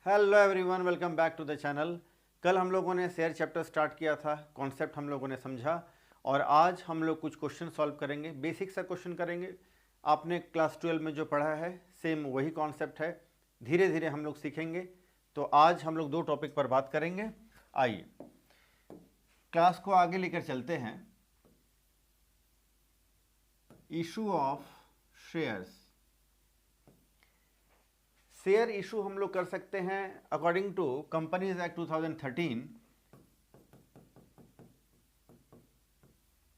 Hello everyone, welcome back to the channel. कल हम लोगों ने शेयर चैप्टर स्टार्ट किया था, कॉन्सेप्ट हम लोगों ने समझा और आज हम लोग कुछ क्वेश्चन सॉल्व करेंगे। बेसिक सा क्वेश्चन करेंगे। आपने क्लास 12 में जो पढ़ा है सेम वही कॉन्सेप्ट है। धीरे धीरे हम लोग सीखेंगे। तो आज हम लोग दो टॉपिक पर बात करेंगे। आइए क्लास को आगे लेकर चलते हैं। Issue of shares. Share issue हम लोग कर सकते हैं अकॉर्डिंग टू कंपनीज एक्ट 2013।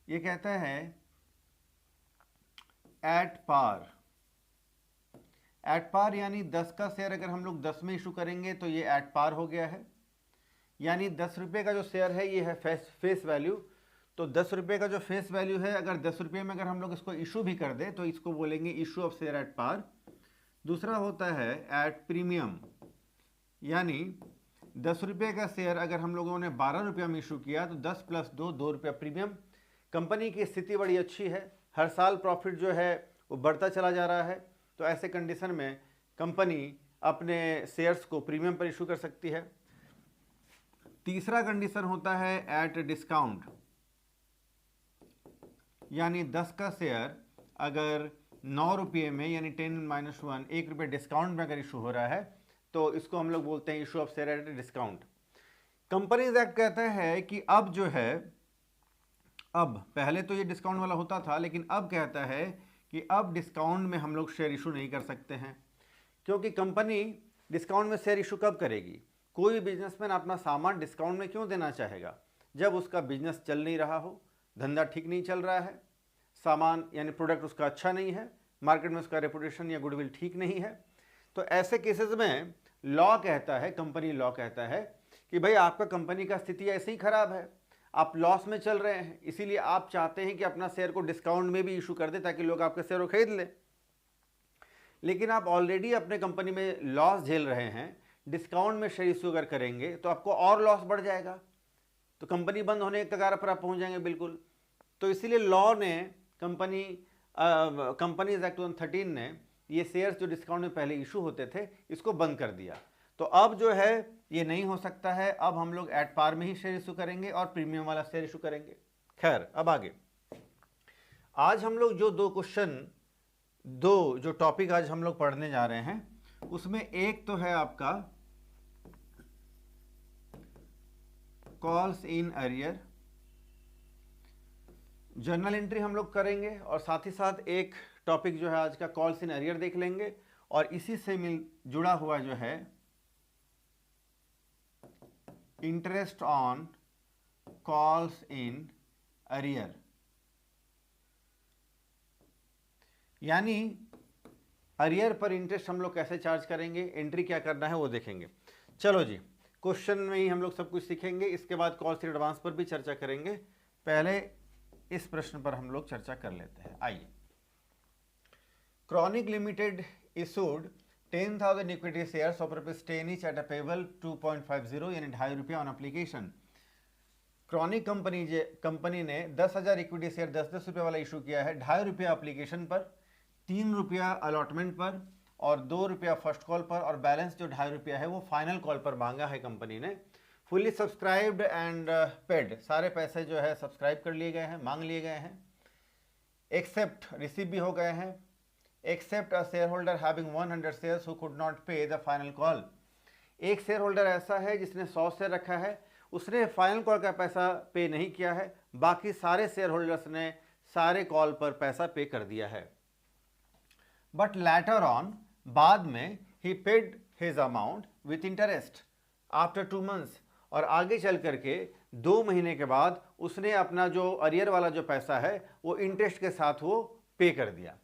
ये कहता है एट पार। एट पार यानी 10 का शेयर अगर हम लोग 10 में इशू करेंगे तो ये एट पार हो गया है। यानी 10 रुपये का जो शेयर है ये है फेस वैल्यू। तो 10 रुपये का जो फेस वैल्यू है, अगर 10 रुपये में अगर हम लोग इसको इशू भी कर दें तो इसको बोलेंगे issue of share at par. दूसरा होता है एट प्रीमियम, यानी 10 रुपये का शेयर अगर हम लोगों ने 12 रुपये में इशू किया तो 10 प्लस 2 रुपया प्रीमियम। कंपनी की स्थिति बड़ी अच्छी है, हर साल प्रॉफिट जो है वो बढ़ता चला जा रहा है। तो ऐसे कंडीशन में कंपनी अपने शेयर्स को प्रीमियम पर इशू कर सकती है। तीसरा कंडीशन होता है एट डिस्काउंट, यानी 10 का शेयर अगर 9 रुपये में यानी 10-1 1 रुपये डिस्काउंट में अगर इशू हो रहा है तो इसको हम लोग बोलते हैं issue of share at discount. Companies act कहता है कि अब जो है, अब पहले तो ये डिस्काउंट वाला होता था, लेकिन अब कहता है कि अब डिस्काउंट में हम लोग शेयर इशू नहीं कर सकते हैं। क्योंकि कंपनी डिस्काउंट में शेयर इशू कब करेगी? कोई भी बिजनेसमैन अपना सामान डिस्काउंट में क्यों देना चाहेगा? जब उसका बिजनेस चल नहीं रहा हो, धंधा ठीक नहीं चल रहा है, सामान यानी प्रोडक्ट उसका अच्छा नहीं है, मार्केट में उसका रेपुटेशन या गुडविल ठीक नहीं है। तो ऐसे केसेस में लॉ कहता है, कंपनी लॉ कहता है कि भाई आपका कंपनी का स्थिति ऐसे ही खराब है, आप लॉस में चल रहे हैं, इसीलिए आप चाहते हैं कि अपना शेयर को डिस्काउंट में भी इशू कर दे ताकि लोग आपके शेयर को खरीद लें। लेकिन आप ऑलरेडी अपने कंपनी में लॉस झेल रहे हैं, डिस्काउंट में शेयर इशू अगर करेंगे तो आपको और लॉस बढ़ जाएगा, तो कंपनी बंद होने के कगार पर आप पहुंच जाएंगे बिल्कुल। तो इसीलिए लॉ ने कंपनीज एक्ट 2013 ने ये शेयर्स जो डिस्काउंट में पहले इशू होते थे इसको बंद कर दिया। तो अब जो है ये नहीं हो सकता है, अब हम लोग एट पार में ही शेयर इशू करेंगे और प्रीमियम वाला शेयर इशू करेंगे। खैर, अब आगे आज हम लोग जो टॉपिक आज हम लोग पढ़ने जा रहे हैं उसमें एक तो है आपका calls in arrear, journal entry हम लोग करेंगे और साथ ही साथ एक टॉपिक जो है आज का कॉल्स इन अरियर देख लेंगे और इसी से जुड़ा हुआ जो है interest on calls in arrear, यानी अरियर पर इंटरेस्ट हम लोग कैसे चार्ज करेंगे, एंट्री क्या करना है वो देखेंगे। चलो जी, क्वेश्चन में ही हम लोग सब कुछ सीखेंगे, इसके बाद कॉल्स इन एडवांस पर भी चर्चा करेंगे। पहले इस प्रश्न पर हम लोग चर्चा कर लेते हैं। आइए, chronic limited issued 10,000 equity shares of ₹10 each at a payable 2.50 यानी 2.5 रुपया ऑन एप्लीकेशन। क्रॉनिक कंपनी ने 10,000 इक्विटी शेयर 10-10 रुपये वाला इशू किया है, 2.5 रुपया एप्लीकेशन पर, 3 रुपया अलॉटमेंट पर और 2 रुपया फर्स्ट कॉल पर, और बैलेंस जो 2.5 रुपया है वो फाइनल कॉल पर मांगा है कंपनी ने। फुल्ली सब्सक्राइब्ड एंड पेड, सारे पैसे जो है सब्सक्राइब कर लिए गए हैं, मांग लिए गए हैं। एक्सेप्ट, रिसीव भी हो गए हैं। Except a share holder having 100 shares who could not pay the final call. एक शेयर होल्डर ऐसा है जिसने 100 शेयर रखा है, उसने फाइनल कॉल का पैसा पे नहीं किया है, बाकी सारे शेयर होल्डर्स ने सारे कॉल पर पैसा पे कर दिया है। बट लेटर ऑन, बाद में, he paid his amount with interest after 2 months, और आगे चल करके 2 महीने के बाद उसने अपना जो अरियर वाला जो पैसा है वो इंटरेस्ट के साथ वो पे कर दिया।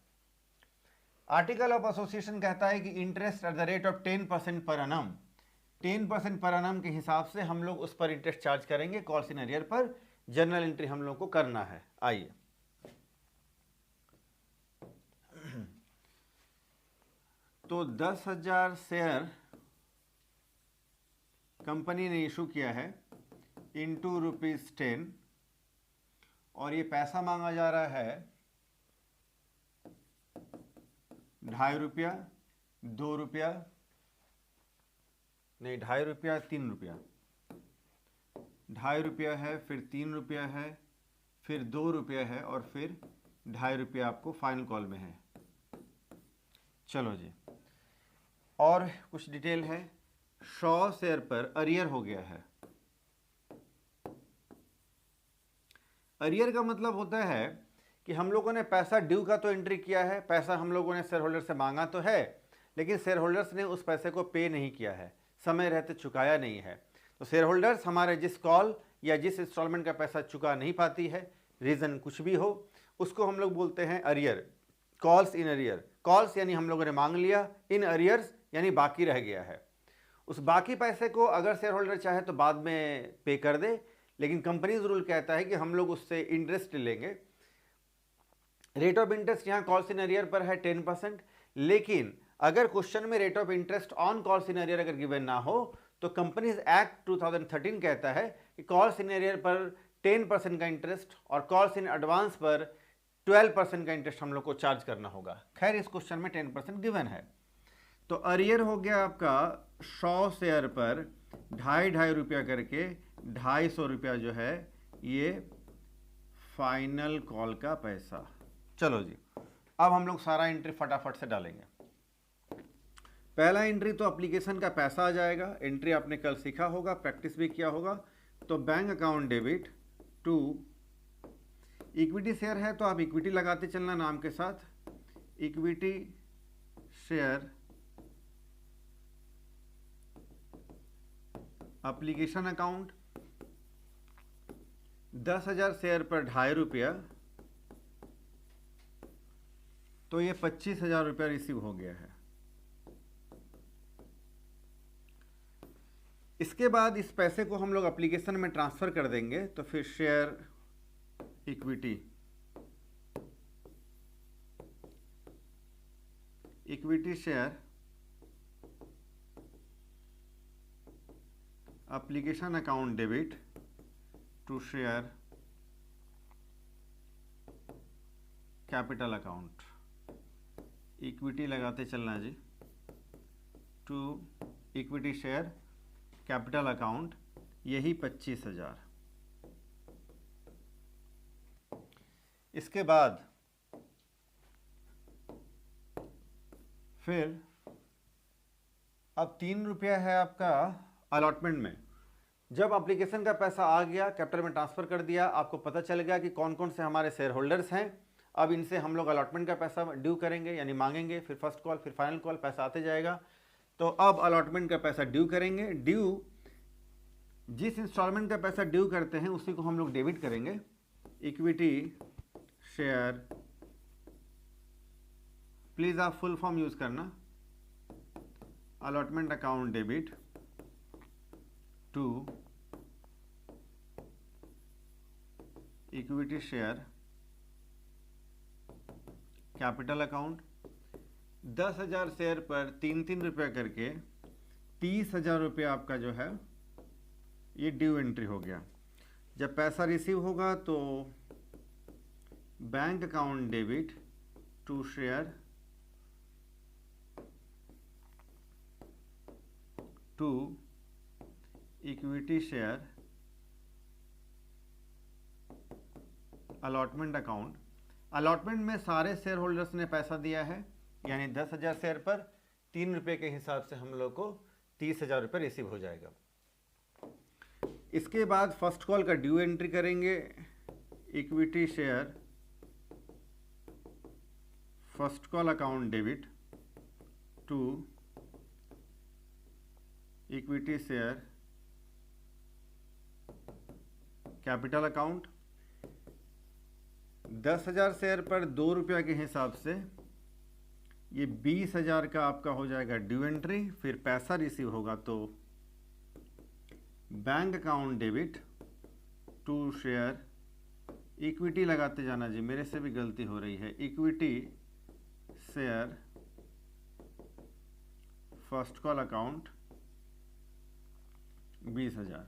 आर्टिकल ऑफ एसोसिएशन कहता है कि interest at the rate of 10% per annum, 10% per annum के हिसाब से हम लोग उस पर इंटरेस्ट चार्ज करेंगे कॉल्स इन अरियर पर। जर्नल एंट्री हम लोग को करना है। आइए, तो 10,000 शेयर कंपनी ने इशू किया है इंटू ₹10 और ये पैसा मांगा जा रहा है 2.5 रुपया, 2 रुपया नहीं, 2.5 रुपया, 3 रुपया, 2.5 रुपया है, फिर 3 रुपया है, फिर 2 रुपया है, और फिर 2.5 रुपया आपको फाइनल कॉल में है। चलो जी, और कुछ डिटेल है। 100 शेयर पर अरियर हो गया है। अरियर का मतलब होता है कि हम लोगों ने पैसा ड्यू का तो एंट्री किया है, पैसा हम लोगों ने शेयर होल्डर से मांगा तो है, लेकिन शेयर होल्डर्स ने उस पैसे को पे नहीं किया है, समय रहते चुकाया नहीं है। तो शेयर होल्डर्स हमारे जिस कॉल या जिस इंस्टॉलमेंट का पैसा चुका नहीं पाती है, रीज़न कुछ भी हो, उसको हम लोग बोलते हैं arrear, calls in arrear. Calls यानी हम लोगों ने मांग लिया, इन अरियर्स यानी बाकी रह गया है। उस बाकी पैसे को अगर शेयर होल्डर चाहे तो बाद में पे कर दे, लेकिन कंपनीज रूल कहता है कि हम लोग उससे इंटरेस्ट लेंगे। रेट ऑफ इंटरेस्ट यहाँ कॉल्स इन अरियर पर है 10%, लेकिन अगर क्वेश्चन में rate of interest on calls in arrear अगर गिवन ना हो तो कंपनीज एक्ट 2013 कहता है कि कॉल्स इन अरियर पर 10% का इंटरेस्ट और कॉल्स इन एडवांस पर 12% का इंटरेस्ट हम लोग को चार्ज करना होगा। खैर इस क्वेश्चन में 10% गिवन है। तो अरियर हो गया आपका 100 शेयर पर 2.5 रुपया करके 250 रुपया जो है ये फाइनल कॉल का पैसा। चलो जी, अब हम लोग सारा एंट्री फटाफट से डालेंगे। पहला एंट्री तो एप्लीकेशन का पैसा आ जाएगा, एंट्री आपने कल सीखा होगा, प्रैक्टिस भी किया होगा। तो bank account debit to equity share है तो आप इक्विटी लगाते चलना नाम के साथ, equity share application account 10,000 share पर 2.5 रुपया, तो ये 25,000 रुपया रिसीव हो गया है। इसके बाद इस पैसे को हम लोग एप्लीकेशन में ट्रांसफर कर देंगे, तो फिर share equity share application account debit to share capital account, equity लगाते चलना जी, to equity share capital account, यही 25,000। इसके बाद फिर अब 3 रुपया है आपका अलॉटमेंट में। जब एप्लीकेशन का पैसा आ गया, कैपिटल में ट्रांसफर कर दिया, आपको पता चल गया कि कौन कौन से हमारे शेयर होल्डर्स हैं। अब इनसे हम लोग अलॉटमेंट का पैसा ड्यू करेंगे यानी मांगेंगे, फिर फर्स्ट कॉल, फिर फाइनल कॉल, पैसा आते जाएगा। तो अब अलॉटमेंट का पैसा ड्यू करेंगे। ड्यू जिस इंस्टॉलमेंट का पैसा ड्यू करते हैं उसी को हम लोग डेबिट करेंगे, इक्विटी शेयर, प्लीज़ आप फुल फॉर्म यूज़ करना, allotment account debit to equity share capital account. 10,000 share पर 3-3 रुपया करके 30,000 रुपया आपका जो है ये ड्यू एंट्री हो गया। जब पैसा रिसीव होगा तो bank account debit to share to equity share allotment account. Allotment में सारे शेयर होल्डर्स ने पैसा दिया है, यानी 10,000 शेयर पर 3 रुपये के हिसाब से हम लोग को 30,000 रुपये रिसीव हो जाएगा। इसके बाद फर्स्ट कॉल का ड्यू एंट्री करेंगे, equity share first call account debit to equity share capital account. 10,000 share पर 2 रुपया के हिसाब से ये 20,000 का आपका हो जाएगा ड्यू एंट्री। फिर पैसा रिसीव होगा तो bank account debit to share equity लगाते जाना जी, मेरे से भी गलती हो रही है, equity share first call account 20,000।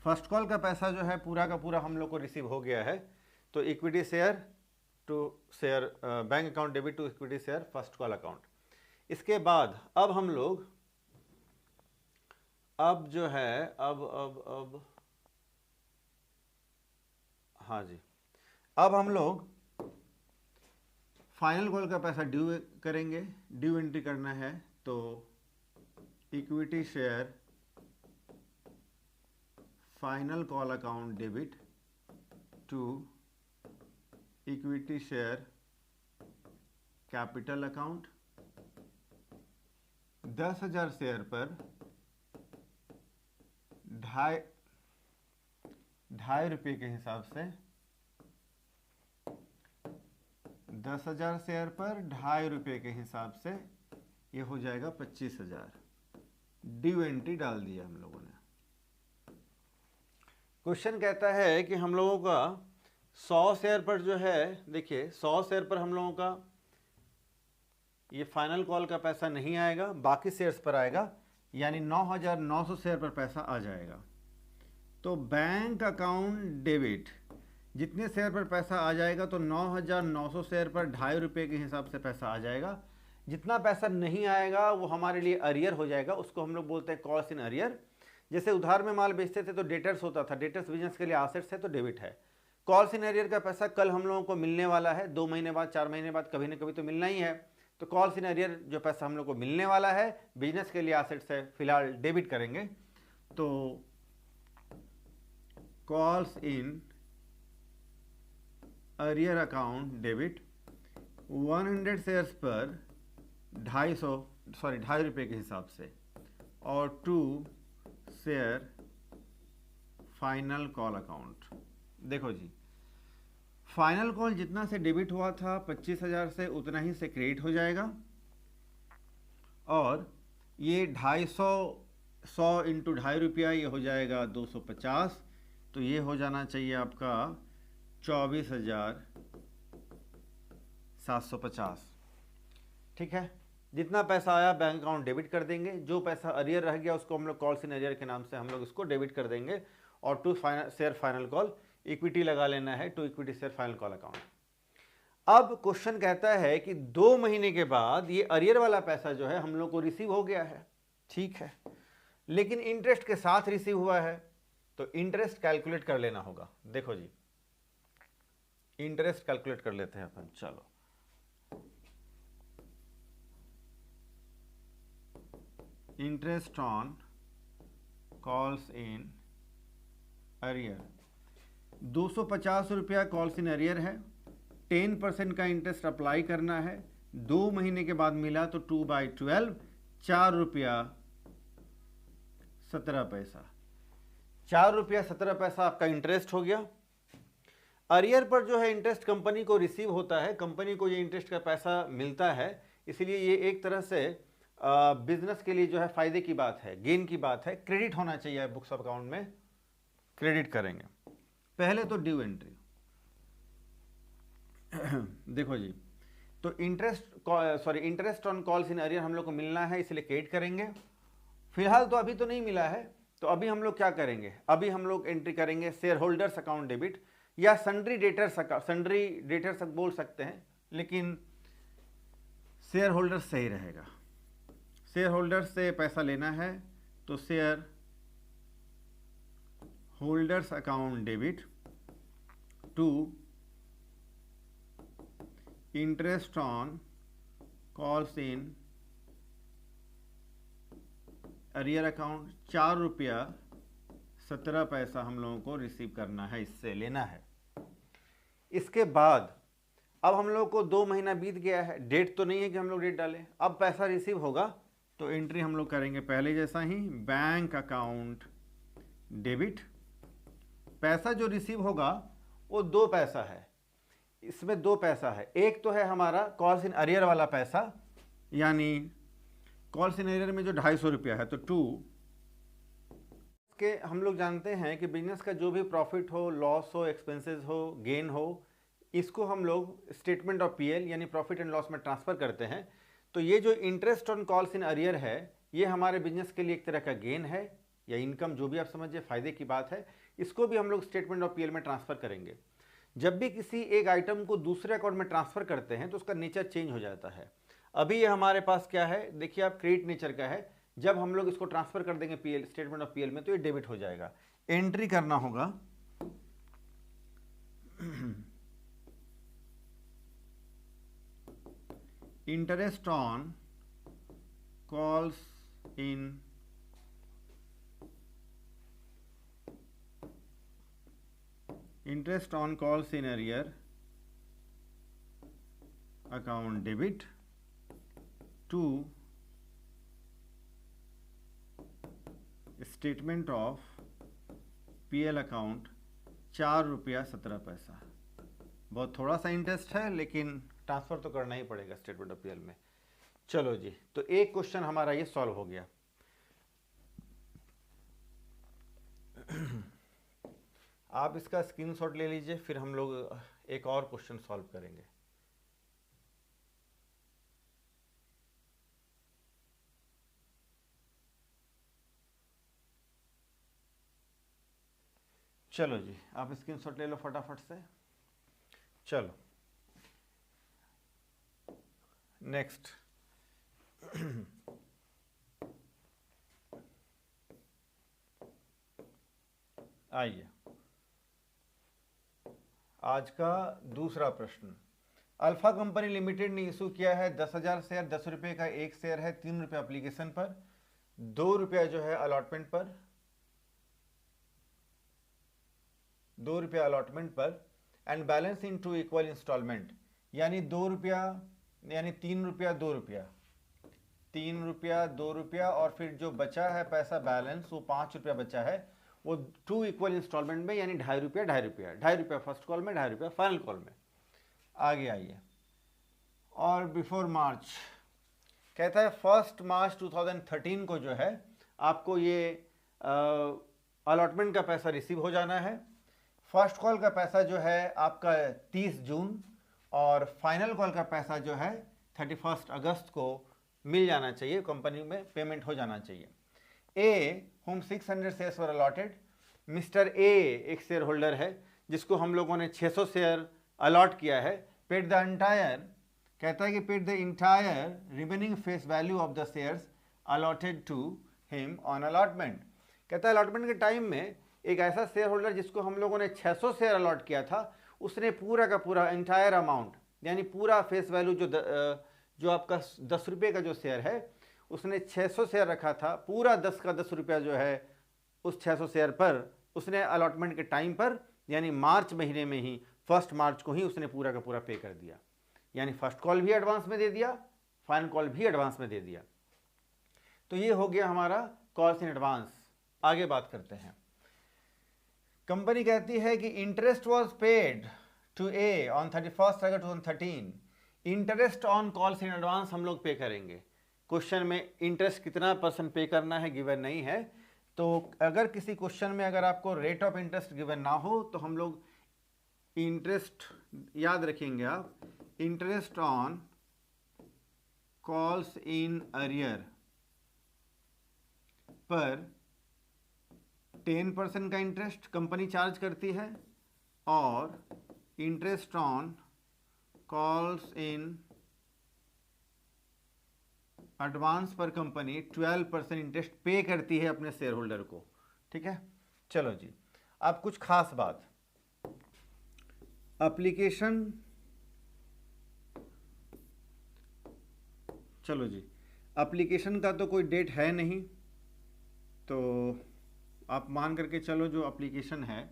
First call का पैसा जो है पूरा का पूरा हम लोग को रिसीव हो गया है, तो equity share to share bank account debit to equity share first call account. इसके बाद अब हम लोग अब जो है अब हाँ जी, अब हम लोग फाइनल कॉल का पैसा ड्यू करेंगे, ड्यू एंट्री करना है। तो equity share final call account debit to equity share capital account. 10,000 share पर ढाई रुपये के हिसाब से, 10,000 शेयर पर ₹2.5 के हिसाब से ये हो जाएगा 25,000। ड्यू एंट्री डाल दिया हम लोगों ने। क्वेश्चन कहता है कि हम लोगों का 100 शेयर पर जो है, देखिए 100 शेयर पर हम लोगों का ये फाइनल कॉल का पैसा नहीं आएगा, बाकी शेयर्स पर आएगा, यानी 9,900 शेयर पर पैसा आ जाएगा। तो बैंक अकाउंट डेबिट, जितने शेयर पर पैसा आ जाएगा तो 9,900 शेयर पर ₹2.5 के हिसाब से पैसा आ जाएगा। जितना पैसा नहीं आएगा वो हमारे लिए अरियर हो जाएगा, उसको हम लोग बोलते हैं कॉस्ट इन अरियर। जैसे उधार में माल बेचते थे तो डेटर्स होता था, डेटर्स बिजनेस के लिए एसेट्स है तो डेबिट है। कॉल्स इन अरियर का पैसा कल हम लोगों को मिलने वाला है, 2 महीने बाद 4 महीने बाद कभी ना कभी तो मिलना ही है। तो कॉल्स इन अरियर जो पैसा हम लोग को मिलने वाला है बिजनेस के लिए एसेट्स है, फिलहाल डेबिट करेंगे। तो calls in arrear account debit 100 shares पर ₹2.5 के हिसाब से, और 2 शेयर फाइनल कॉल अकाउंट। देखो जी, फाइनल कॉल जितना से डेबिट हुआ था 25,000 से, उतना ही से क्रेडिट हो जाएगा। और ये 100 इंटू ₹2.5 ये हो जाएगा 250। तो ये हो जाना चाहिए आपका 24,750। ठीक है, जितना पैसा आया बैंक अकाउंट डेबिट कर देंगे, जो पैसा अरियर रह गया उसको हम लोग कॉल्स इन अरियर के नाम से हम लोग इसको डेबिट कर देंगे। और 2 शेयर फाइनल कॉल इक्विटी लगा लेना है, 2 equity share final call account. अब क्वेश्चन कहता है कि 2 महीने के बाद ये अरियर वाला पैसा जो है हम लोग को रिसीव हो गया है, ठीक है, लेकिन इंटरेस्ट के साथ रिसीव हुआ है, तो इंटरेस्ट कैलकुलेट कर लेना होगा। देखो जी, इंटरेस्ट कैलकुलेट कर लेते हैं अपन। चलो, interest on calls in arrear, 250 रुपया कॉल्स इन अरियर है, 10% का इंटरेस्ट अप्लाई करना है। 2 महीने के बाद मिला तो 2/12, ₹4.17। ₹4.17 आपका इंटरेस्ट हो गया। अरियर पर जो है इंटरेस्ट कंपनी को रिसीव होता है, कंपनी को ये इंटरेस्ट का पैसा मिलता है, इसलिए ये एक तरह से बिजनेस के लिए जो है फायदे की बात है, गेन की बात है। क्रेडिट होना चाहिए बुक्स ऑफ अकाउंट में, क्रेडिट करेंगे। पहले तो ड्यू एंट्री देखो जी, तो interest on calls in arrear हम लोग को मिलना है, इसलिए क्रेडिट करेंगे। फिलहाल तो अभी तो नहीं मिला है, तो अभी हम लोग क्या करेंगे, अभी हम लोग एंट्री करेंगे शेयर होल्डर्स अकाउंट डेबिट, या सन्ड्री डेटर्स बोल सकते हैं, लेकिन शेयर होल्डर्स सही रहेगा। शेयर होल्डर्स से पैसा लेना है, तो share holders account debit to interest on calls in arrear account, ₹4.17 हम लोगों को रिसीव करना है, इससे लेना है। इसके बाद अब हम लोग को 2 महीना बीत गया है, डेट तो नहीं है कि हम लोग डेट डालें, अब पैसा रिसीव होगा तो एंट्री हम लोग करेंगे पहले जैसा ही, बैंक अकाउंट डेबिट। पैसा जो रिसीव होगा वो 2 पैसा है, इसमें 2 पैसा है। एक तो है हमारा कॉल्स इन अरियर वाला पैसा, यानी कॉल्स इन अरियर में जो ₹250 है, तो 2 के हम लोग जानते हैं कि बिजनेस का जो भी प्रॉफिट हो, लॉस हो, एक्सपेंसेस हो, गेन हो, इसको हम लोग स्टेटमेंट ऑफ पीएल यानी प्रॉफिट एंड लॉस में ट्रांसफर करते हैं। तो ये जो interest on calls in arrear है, ये हमारे बिजनेस के लिए एक तरह का गेन है या इनकम, जो भी आप समझिए, फायदे की बात है। इसको भी हम लोग स्टेटमेंट ऑफ पीएल में ट्रांसफर करेंगे। जब भी किसी एक आइटम को दूसरे अकाउंट में ट्रांसफर करते हैं तो उसका नेचर चेंज हो जाता है। अभी ये हमारे पास क्या है, देखिए आप, क्रेडिट नेचर का है, जब हम लोग इसको ट्रांसफर कर देंगे पीएल, स्टेटमेंट ऑफ पीएल में, तो ये डेबिट हो जाएगा। एंट्री करना होगा interest on calls in interest on calls in arrear account debit to statement of PL account 4 रुपया 17 पैसा। बहुत थोड़ा सा इंटरेस्ट है, लेकिन ट्रांसफर तो करना ही पड़ेगा स्टेटमेंट ऑफ पीएल में। चलो जी, तो एक क्वेश्चन हमारा ये सॉल्व हो गया। आप इसका स्क्रीनशॉट ले लीजिए, फिर हम लोग एक और क्वेश्चन सॉल्व करेंगे। चलो जी, आप स्क्रीनशॉट ले लो फटाफट से। चलो नेक्स्ट। आइए, आज का दूसरा प्रश्न। अल्फा कंपनी लिमिटेड ने इशू किया है 10,000 शेयर, 10 रुपये का एक शेयर है, 3 रुपये एप्लीकेशन पर, 2 रुपया जो है अलॉटमेंट पर, 2 रुपया अलॉटमेंट पर, and balance in 2 equal installment, यानी 2 रुपया, यानी 3 रुपया 2 रुपया, 3 रुपया 2 रुपया, और फिर जो बचा है पैसा बैलेंस, वो 5 रुपया बचा है, वो 2 इक्वल इंस्टॉलमेंट में, यानी 2.5 रुपया 2.5 रुपया, 2.5 रुपया फर्स्ट कॉल में, 2.5 रुपया फाइनल कॉल में। आगे आइए, और बिफोर मार्च कहता है 1 मार्च 2013 को जो है आपको ये अलॉटमेंट का पैसा रिसीव हो जाना है। फर्स्ट कॉल का पैसा जो है आपका 30 जून, और फाइनल कॉल का पैसा जो है 31 अगस्त को मिल जाना चाहिए, कंपनी में पेमेंट हो जाना चाहिए। A whom 600 shares were allotted, mister A एक शेयर होल्डर है जिसको हम लोगों ने 600 शेयर अलॉट किया है। पेड द एंटायर, कहता है कि paid the entire remaining face value of the shares allotted to him on allotment. कहता है अलॉटमेंट के टाइम में एक ऐसा शेयर होल्डर जिसको हम लोगों ने 600 शेयर अलॉट किया था, उसने पूरा का पूरा इंटायर अमाउंट, यानी पूरा फेस वैल्यू जो आपका 10 रुपये का जो शेयर है, उसने 600 शेयर रखा था, पूरा 10 का 10 रुपया जो है उस 600 शेयर पर उसने अलॉटमेंट के टाइम पर, यानी मार्च महीने में ही, 1 मार्च को ही उसने पूरा का पूरा पे कर दिया। यानी फर्स्ट कॉल भी एडवांस में दे दिया, फाइनल कॉल भी एडवांस में दे दिया। तो ये हो गया हमारा कॉल्स इन एडवांस। आगे बात करते हैं। कंपनी कहती है कि interest was paid to a on 31 August 2013। Interest on calls in advance हम लोग पे करेंगे। क्वेश्चन में इंटरेस्ट कितना % पे करना है गिवन नहीं है, तो अगर किसी क्वेश्चन में अगर आपको रेट ऑफ इंटरेस्ट गिवन ना हो, तो हम लोग इंटरेस्ट याद रखेंगे। आप interest on calls in arrear पर 10% का इंटरेस्ट कंपनी चार्ज करती है, और interest on calls in advance पर कंपनी 12% इंटरेस्ट पे करती है अपने शेयर होल्डर को। ठीक है, चलो जी, अब कुछ खास बात। एप्लीकेशन, चलो जी, एप्लीकेशन का तो कोई डेट है नहीं, तो आप मान करके चलो जो एप्लीकेशन है,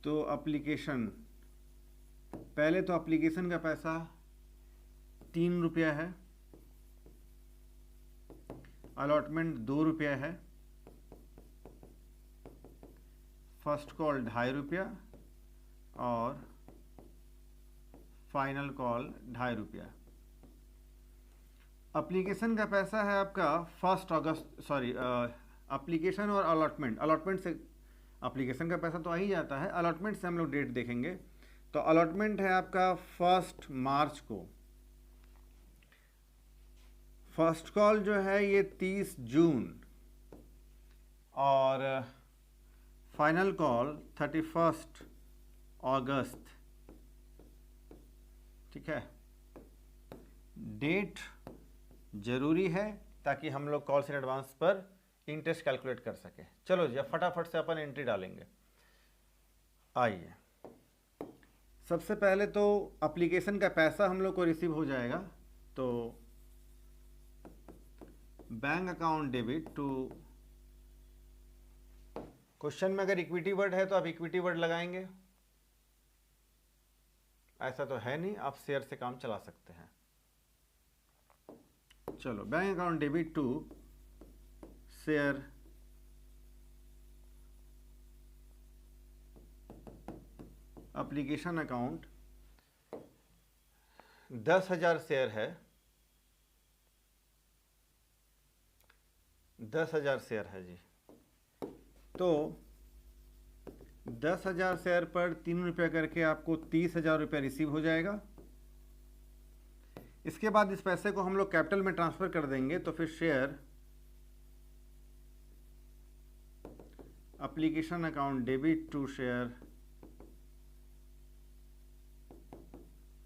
तो एप्लीकेशन, पहले तो एप्लीकेशन का पैसा 3 रुपया है, अलॉटमेंट 2 रुपया है, फर्स्ट कॉल 2.5 रुपया, और फाइनल कॉल 2.5 रुपया। एप्लीकेशन का पैसा है आपका 1 अगस्त, सॉरी, एप्लीकेशन और अलॉटमेंट से एप्लीकेशन का पैसा तो आ ही जाता है, अलॉटमेंट से हम लोग डेट देखेंगे। तो अलॉटमेंट है आपका 1 मार्च को, फर्स्ट कॉल जो है ये 30 जून, और फाइनल कॉल 31 अगस्त। ठीक है, डेट जरूरी है ताकि हम लोग कॉल्स इन एडवांस पर इंटरेस्ट कैलकुलेट कर सके। चलो जी, अब फटाफट से अपन एंट्री डालेंगे। आइए, सबसे पहले तो एप्लीकेशन का पैसा हम लोग को रिसीव हो जाएगा, तो bank account debit to, question में अगर इक्विटी वर्ड है तो आप इक्विटी वर्ड लगाएंगे, ऐसा तो है नहीं, आप शेयर से काम चला सकते हैं। चलो, bank account debit to share application account, 10,000 share है, 10,000 शेयर है जी। तो 10,000 शेयर पर 3 रुपया करके आपको 30,000 रुपया रिसीव हो जाएगा। इसके बाद इस पैसे को हम लोग कैपिटल में ट्रांसफर कर देंगे, तो फिर share application account debit to share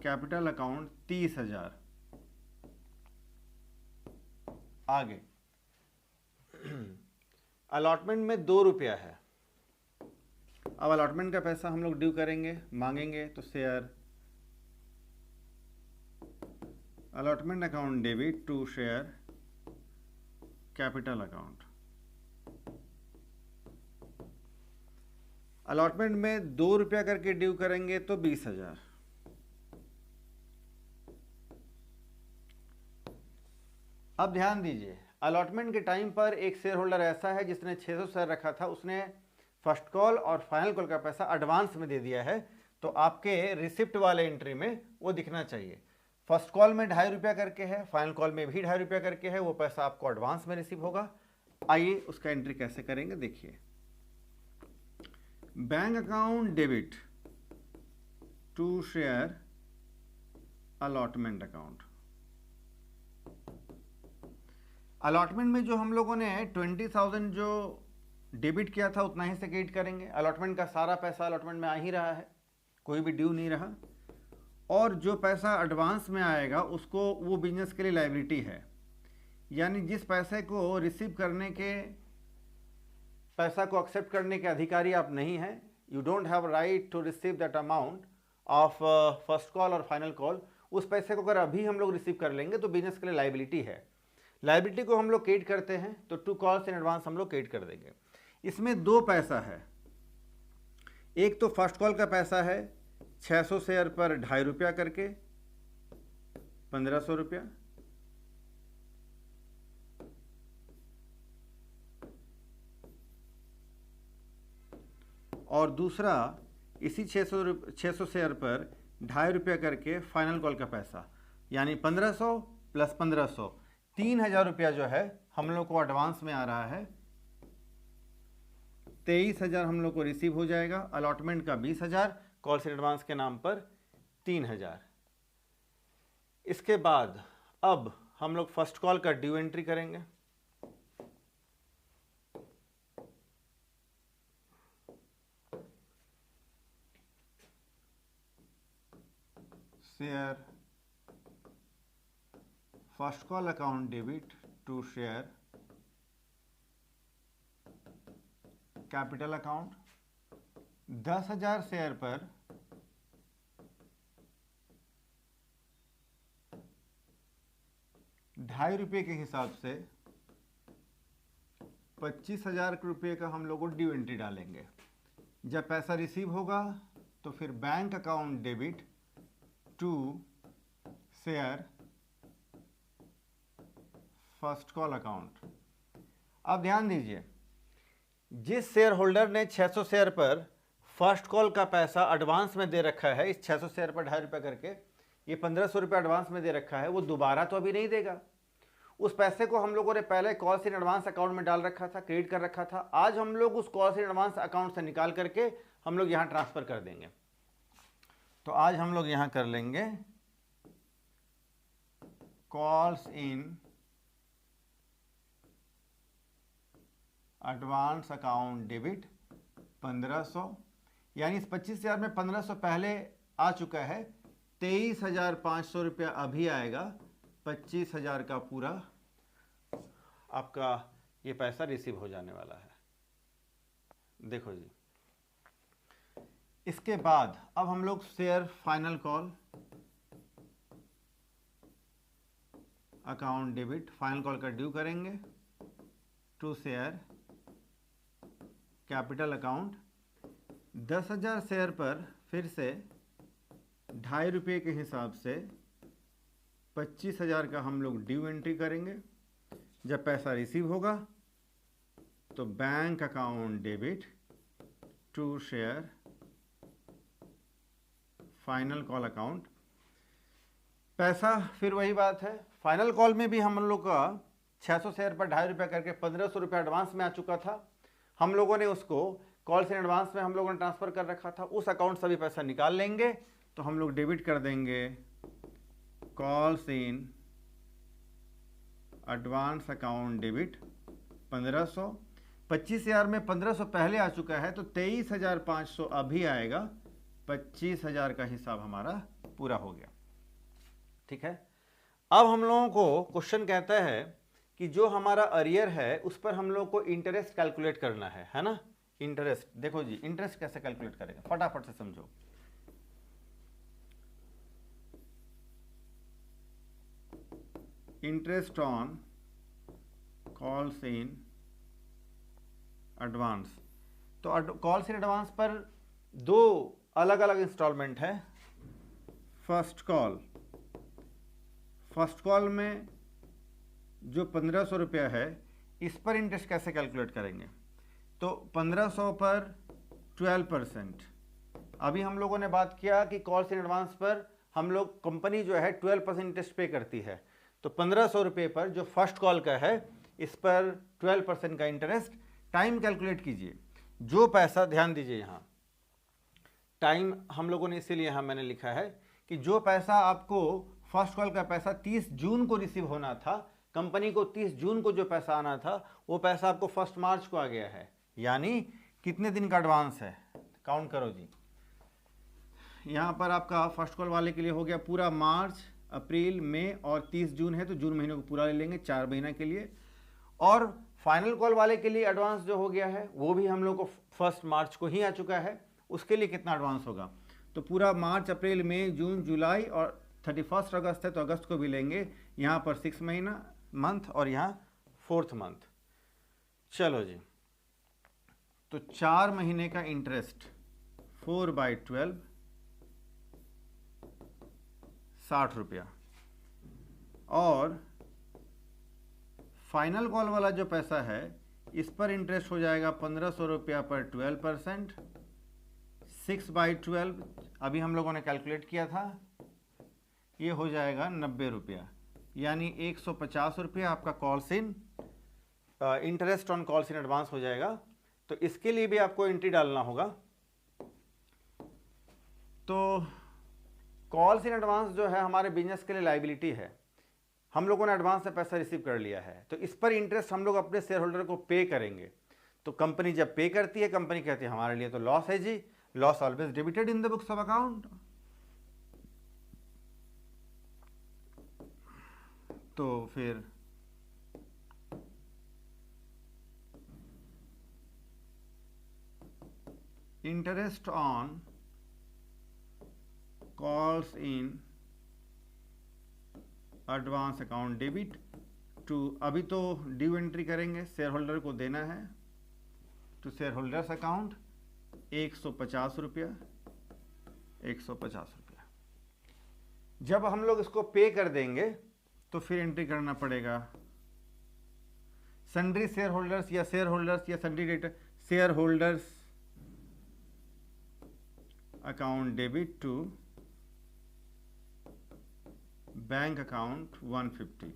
capital account 30,000। आगे अलॉटमेंट में 2 रुपया है। अब अलॉटमेंट का पैसा हम लोग ड्यू करेंगे, मांगेंगे, तो share allotment account debit to share capital account. Allotment में 2 रुपया करके ड्यू करेंगे तो 20,000। अब ध्यान दीजिए, अलॉटमेंट के टाइम पर एक शेयर होल्डर ऐसा है जिसने 600 शेयर रखा था, उसने फर्स्ट कॉल और फाइनल कॉल का पैसा एडवांस में दे दिया है, तो आपके रिसिप्ट वाले एंट्री में वो दिखना चाहिए। फर्स्ट कॉल में 2.5 रुपया करके है, फाइनल कॉल में भी 2.5 रुपया करके है, वो पैसा आपको एडवांस में रिसीव होगा। आइए उसका एंट्री कैसे करेंगे, देखिए। Bank account debit to share allotment account. Allotment में जो हम लोगों ने 20,000 जो डेबिट किया था उतना ही से क्रेडिट करेंगे। अलॉटमेंट का सारा पैसा अलॉटमेंट में आ ही रहा है, कोई भी ड्यू नहीं रहा। और जो पैसा एडवांस में आएगा उसको, वो बिजनेस के लिए लायबिलिटी है, यानी जिस पैसे को रिसीव करने के, पैसा को एक्सेप्ट करने के अधिकारी आप नहीं हैं, you don't have right to receive that amount of first call और फाइनल कॉल, उस पैसे को अगर अभी हम लोग रिसीव कर लेंगे तो बिजनेस के लिए लायबिलिटी है। लायबिलिटी को हम लोग क्रेडिट करते हैं तो 2 कॉल्स इन एडवांस हम लोग क्रेडिट कर देंगे। इसमें 2 पैसा है, एक तो फर्स्ट कॉल का पैसा है 600 शेयर पर 2.5 रुपया करके 1,500 रुपया, और दूसरा इसी 600 शेयर पर 2.5 रुपया करके फाइनल कॉल का पैसा, यानी 1,500 प्लस 1,500, 3,000 रुपया जो है हम लोग को एडवांस में आ रहा है। 23,000 हम लोग को रिसीव हो जाएगा। अलॉटमेंट का 20,000, कॉल्स इन एडवांस के नाम पर 3,000। इसके बाद अब हम लोग फर्स्ट कॉल का ड्यू एंट्री करेंगे। Share first call account debit to share capital account, 10,000 share पर 2.5 रुपये के हिसाब से 25,000 रुपये का हम लोग को ड्यू एंट्री डालेंगे। जब पैसा रिसीव होगा तो फिर bank account debit to share first call account. अब ध्यान दीजिए, जिस शेयर होल्डर ने 600 शेयर पर फर्स्ट कॉल का पैसा एडवांस में दे रखा है, इस 600 शेयर पर 2.5 रुपया करके ये 1,500 रुपया एडवांस में दे रखा है, वो दोबारा तो अभी नहीं देगा। उस पैसे को हम लोगों ने पहले कॉल्स इन एडवांस अकाउंट में डाल रखा था, क्रेडिट कर रखा था। आज हम लोग उस कॉल्स इन एडवांस अकाउंट से निकाल करके हम लोग यहाँ ट्रांसफर कर देंगे। तो आज हम लोग यहाँ कर लेंगे calls in advance account debit 1,500, यानी इस 25,000 में 1,500 पहले आ चुका है, 23,500 रुपया अभी आएगा, 25,000 का पूरा आपका ये पैसा रिसीव हो जाने वाला है। देखो जी, इसके बाद अब हम लोग share final call account debit, final call का ड्यू करेंगे to share capital account. 10,000 share पर फिर से 2.5 रुपये के हिसाब से 25,000 का हम लोग ड्यू एंट्री करेंगे। जब पैसा रिसीव होगा तो bank account debit to share final call account. पैसा फिर वही बात है, फाइनल कॉल में भी हम लोग का 600 शेयर पर 2.5 रुपये करके 1,500 रुपये एडवांस में आ चुका था। हम लोगों ने उसको कॉल से एडवांस में हम लोगों ने ट्रांसफ़र कर रखा था, उस अकाउंट से भी पैसा निकाल लेंगे तो हम लोग डेबिट कर देंगे calls in advance account debit 1,500। 25,000 में 1,500 पहले आ चुका है तो 23,500 अभी आएगा। 25,000 का हिसाब हमारा पूरा हो गया। ठीक है, अब हम लोगों को क्वेश्चन कहता है कि जो हमारा अरियर है उस पर हम लोग को इंटरेस्ट कैलकुलेट करना है ना। इंटरेस्ट, देखो जी इंटरेस्ट कैसे कैलकुलेट करेगा, फटाफट से समझो। Interest on calls in advance, तो कॉल्स इन एडवांस पर दो अलग अलग इंस्टॉलमेंट है। फर्स्ट कॉल में जो 1,500 रुपया है इस पर इंटरेस्ट कैसे कैलकुलेट करेंगे, तो 1,500 पर 12%। अभी हम लोगों ने बात किया कि कॉल्स इन एडवांस पर हम लोग कंपनी जो है 12% इंटरेस्ट पे करती है, तो 1,500 रुपये पर जो फर्स्ट कॉल का है इस पर 12% का इंटरेस्ट। टाइम कैलकुलेट कीजिए, जो पैसा, ध्यान दीजिए यहाँ टाइम हम लोगों ने इसीलिए यहाँ मैंने लिखा है कि जो पैसा आपको फर्स्ट कॉल का पैसा 30 जून को रिसीव होना था, कंपनी को 30 जून को जो पैसा आना था वो पैसा आपको 1 मार्च को आ गया है, यानी कितने दिन का एडवांस है, काउंट करो जी। यहाँ पर आपका फर्स्ट कॉल वाले के लिए हो गया पूरा मार्च, अप्रैल, मई और 30 जून है तो जून महीने को पूरा ले लेंगे 4 महीना के लिए। और फाइनल कॉल वाले के लिए एडवांस जो हो गया है वो भी हम लोग को 1 मार्च को ही आ चुका है, उसके लिए कितना एडवांस होगा, तो पूरा मार्च, अप्रैल, मई, जून, जुलाई और 31 अगस्त है तो अगस्त को भी लेंगे। यहाँ पर 6 महीना मंथ और यहाँ 4th मंथ। चलो जी, तो 4 महीने का इंटरेस्ट 4/12 60 रुपया, और फाइनल कॉल वाला जो पैसा है इस पर इंटरेस्ट हो जाएगा 1,500 रुपया पर 12%। 6/12 अभी हम लोगों ने कैलकुलेट किया था, ये हो जाएगा 90 रुपया, यानी 150 रुपया आपका calls in interest on calls in advance हो जाएगा। तो इसके लिए भी आपको एंट्री डालना होगा। तो कॉल्स इन एडवांस जो है हमारे बिजनेस के लिए लायबिलिटी है, हम लोगों ने एडवांस से पैसा रिसीव कर लिया है तो इस पर इंटरेस्ट हम लोग अपने शेयर होल्डर को पे करेंगे। तो कंपनी जब पे करती है, कंपनी कहती है हमारे लिए तो लॉस है जी, loss always debited in the books of account. तो फिर interest on calls in advance account debit to, अभी तो ड्यू एंट्री करेंगे, शेयर होल्डर को देना है टू शेयर होल्डर्स अकाउंट 150 रुपया। 150 रुपया जब हम लोग इसको पे कर देंगे तो फिर एंट्री करना पड़ेगा सन्ड्री शेयर होल्डर्स या sundry debtor share holders account debit to bank account 150।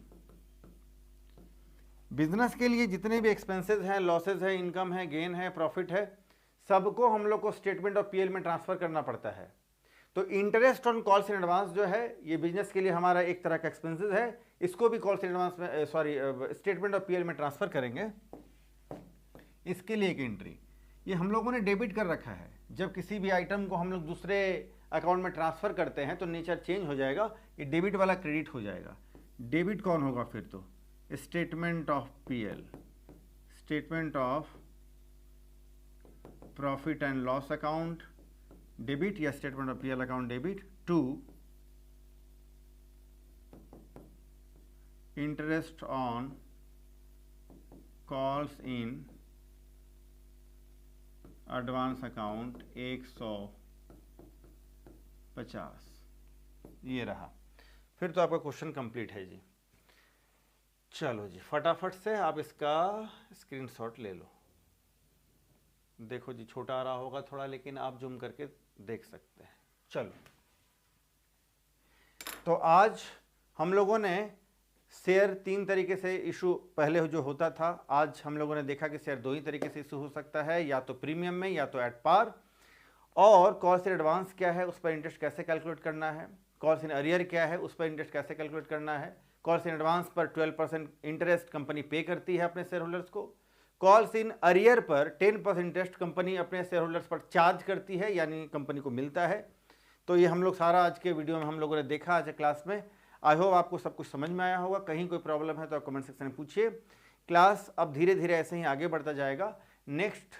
Business के लिए जितने भी एक्सपेंसेस हैं, लॉसेज है, इनकम है, गेन है, प्रॉफिट है, सबको हम लोग को स्टेटमेंट ऑफ पीएल में ट्रांसफर करना पड़ता है। तो interest on calls in advance जो है ये बिजनेस के लिए हमारा एक तरह का एक्सपेंसेस है, इसको भी कॉल्स इन एडवांस में स्टेटमेंट ऑफ पीएल में ट्रांसफर करेंगे। इसके लिए एक एंट्री ये हम लोगों ने डेबिट कर रखा है, जब किसी भी आइटम को हम लोग दूसरे अकाउंट में ट्रांसफर करते हैं तो नेचर चेंज हो जाएगा, ये डेबिट वाला क्रेडिट हो जाएगा। डेबिट कौन होगा फिर? तो statement of PL, statement of profit and loss account debit, या statement of PL account debit to interest on calls in advance account 150। ये रहा। फिर तो आपका क्वेश्चन कंप्लीट है जी। चलो जी, फटाफट से आप इसका स्क्रीनशॉट ले लो। देखो जी, छोटा आ रहा होगा थोड़ा, लेकिन आप जूम करके देख सकते हैं। चलो, तो आज हम लोगों ने शेयर 3 तरीके से इशू पहले जो होता था, आज हम लोगों ने देखा कि शेयर 2 ही तरीके से इशू हो सकता है, या तो प्रीमियम में या तो एट पार। और कॉल्स इन एडवांस क्या है, उस पर इंटरेस्ट कैसे कैलकुलेट करना है, कॉल्स इन अरियर क्या है, उस पर इंटरेस्ट कैसे कैलकुलेट करना है, कॉल्स इन एडवांस पर 12% इंटरेस्ट कंपनी पे करती है अपने शेयर होल्डर्स को, कॉल्स इन अरियर पर 10% इंटरेस्ट कंपनी अपने शेयर होल्डर्स पर चार्ज करती है, यानी कंपनी को मिलता है। तो ये हम लोग सारा आज के वीडियो में हम लोगों ने देखा आज क्लास में। आई होप आपको सब कुछ समझ में आया होगा। कहीं कोई प्रॉब्लम है तो आप कमेंट सेक्शन में पूछिए। क्लास अब धीरे धीरे ऐसे ही आगे बढ़ता जाएगा। नेक्स्ट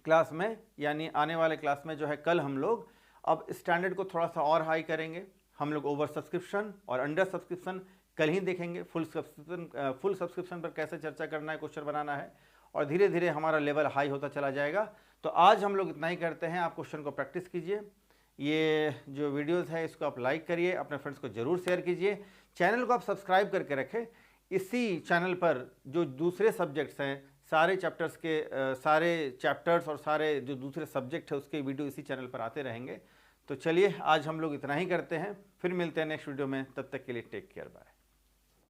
क्लास में, यानी आने वाले क्लास में जो है कल, हम लोग अब स्टैंडर्ड को थोड़ा सा और हाई करेंगे। हम लोग ओवर सब्सक्रिप्शन और अंडर सब्सक्रिप्शन कल ही देखेंगे। फुल सब्सक्रिप्शन पर कैसे चर्चा करना है, क्वेश्चन बनाना है, और धीरे धीरे हमारा लेवल हाई होता चला जाएगा। तो आज हम लोग इतना ही करते हैं। आप क्वेश्चन को प्रैक्टिस कीजिए। ये जो वीडियोस है इसको आप लाइक करिए, अपने फ्रेंड्स को जरूर शेयर कीजिए। चैनल को आप सब्सक्राइब करके रखें। इसी चैनल पर जो दूसरे सब्जेक्ट्स हैं, सारे चैप्टर्स और सारे जो दूसरे सब्जेक्ट है उसके वीडियो इसी चैनल पर आते रहेंगे। तो चलिए, आज हम लोग इतना ही करते हैं। फिर मिलते हैं नेक्स्ट वीडियो में। तब तक के लिए टेक केयर, बाय।